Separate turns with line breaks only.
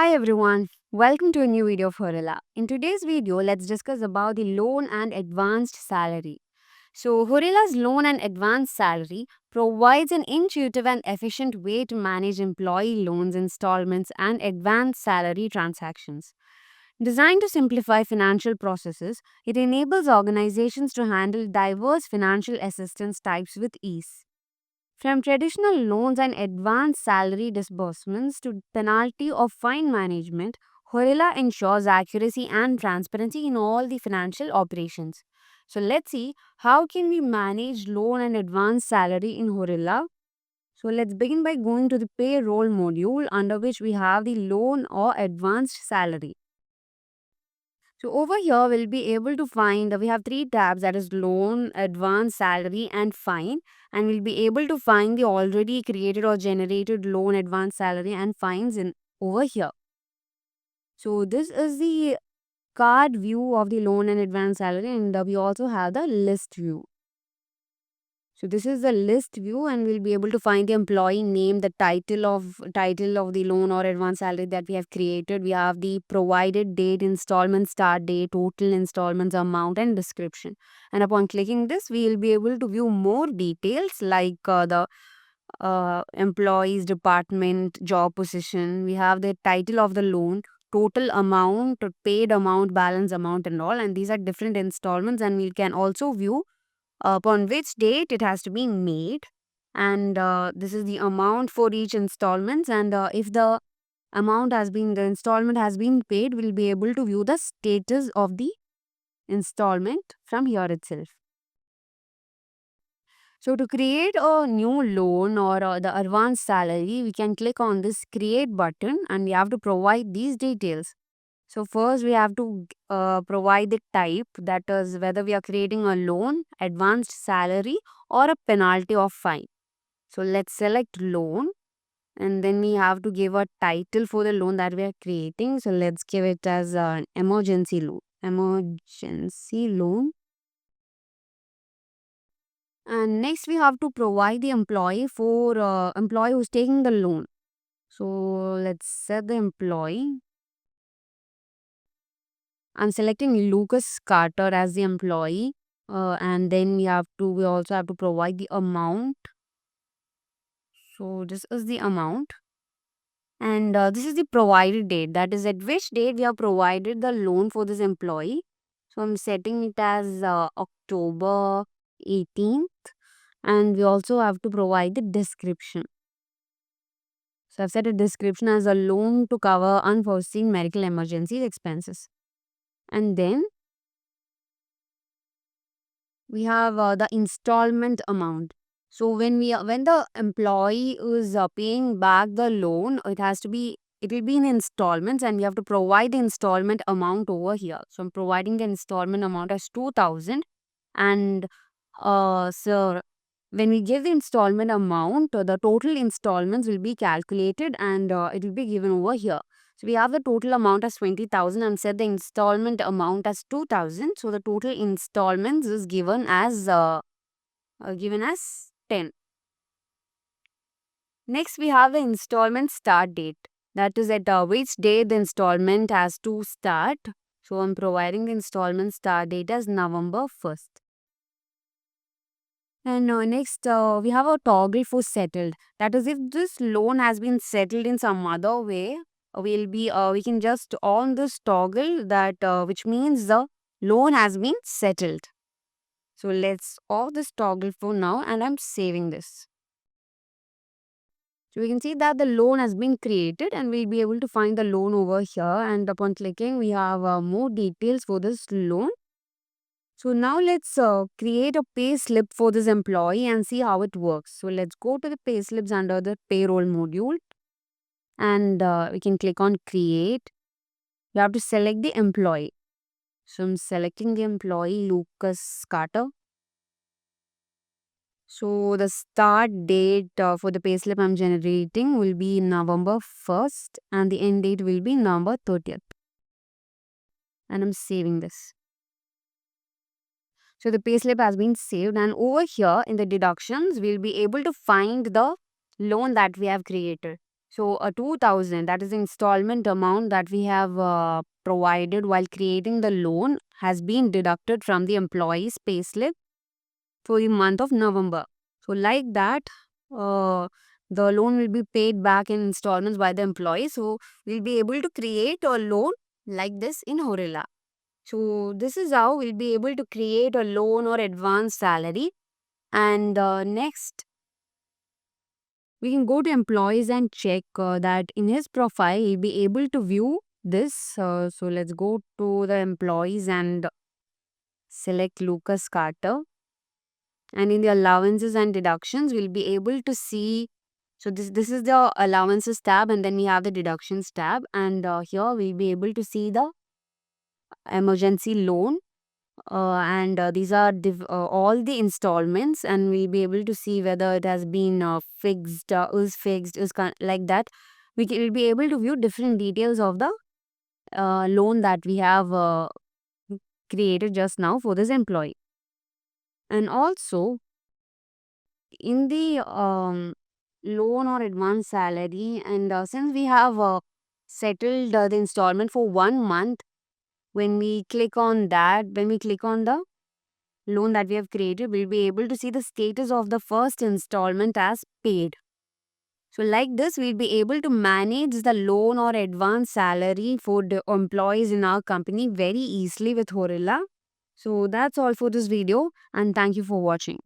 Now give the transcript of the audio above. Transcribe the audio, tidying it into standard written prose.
Hi everyone, welcome to a new video of Horila. In today's video, let's discuss about the loan and advanced salary. So, Horila's loan and advanced salary provides an intuitive and efficient way to manage employee loans, installments, and advanced salary transactions. Designed to simplify financial processes, it enables organizations to handle diverse financial assistance types with ease. From traditional loans and advanced salary disbursements to penalty or fine management, Horila ensures accuracy and transparency in all the financial operations. So let's see how can we manage loan and advanced salary in Horila. So let's begin by going to the payroll module under which we have the loan or advanced salary. So over here we'll be able to find we have three tabs, that is loan, advance, salary and fine, and we'll be able to find the already created or generated loan, advance, salary and fines in over here. So this is the card view of the loan and advance salary, and we also have the list view. So this is the list view, and we'll be able to find the employee name, the title of the loan or advance salary that we have created. We have the provided date, installment start date, total installments amount, and description. And upon clicking this, we will be able to view more details like the employees, department, job position. We have the title of the loan, total amount, paid amount, balance amount, and all. And these are different installments, and we can also view upon which date it has to be made, and this is the amount for each installments, and if the installment has been paid, we'll be able to view the status of the installment from here itself. So to create a new loan or the advanced salary, we can click on this create button and we have to provide these details. So first we have to provide the type, that is whether we are creating a loan, advanced salary or a penalty or fine. So let's select loan, and then we have to give a title for the loan that we are creating. So let's give it as an emergency loan. Emergency loan. And next we have to provide the employee for employee who's taking the loan. So let's set the employee. I'm selecting Lucas Carter as the employee. And then we also have to provide the amount. So this is the amount. And this is the provided date. That is at which date we have provided the loan for this employee. So I'm setting it as October 18th. And we also have to provide the description. So I've set a description as a loan to cover unforeseen medical emergencies expenses. And then we have the installment amount. So when the employee is paying back the loan, it will be in installments, and we have to provide the installment amount over here. So I'm providing the installment amount as 2000, and so when we give the installment amount, the total installments will be calculated, and it will be given over here. So we have the total amount as 20,000 and set the installment amount as 2,000. So the total installments is given as 10. Next, we have the installment start date. That is at which date the installment has to start. So I'm providing the installment start date as November 1st. And next, we have a toggle for settled. That is, if this loan has been settled in some other way, we can just on this toggle that which means the loan has been settled. So let's off this toggle for now, and I'm saving this. So we can see that the loan has been created, and we'll be able to find the loan over here. And upon clicking, we have more details for this loan. So now let's create a pay slip for this employee and see how it works. So let's go to the pay slips under the payroll module, and we can click on create. You have to select the employee. So I'm selecting the employee Lucas Carter. So the start date for the payslip I'm generating will be November 1st, and the end date will be November 30th. And I'm saving this. So the payslip has been saved, and over here in the deductions, we'll be able to find the loan that we have created. So a 2000, that is the installment amount that we have provided while creating the loan, has been deducted from the employee's payslip for the month of November. So like that, uh, the loan will be paid back in installments by the employee. So we'll be able to create a loan like this in Horilla. So this is how we'll be able to create a loan or advance salary. And next, we can go to employees and check that in his profile, he'll be able to view this. So let's go to the employees and select Lucas Carter. And in the allowances and deductions, we'll be able to see. So this is the allowances tab, and then we have the deductions tab. And here we'll be able to see the emergency loan. And these are all the installments, and we'll be able to see whether it has been fixed, like that. We'll be able to view different details of the loan that we have created just now for this employee. And also, in the loan or advance salary, and since we have settled the installment for 1 month, when we click on the loan that we have created, we'll be able to see the status of the first installment as paid. So like this, we'll be able to manage the loan or advance salary for the employees in our company very easily with Horilla. So that's all for this video, and thank you for watching.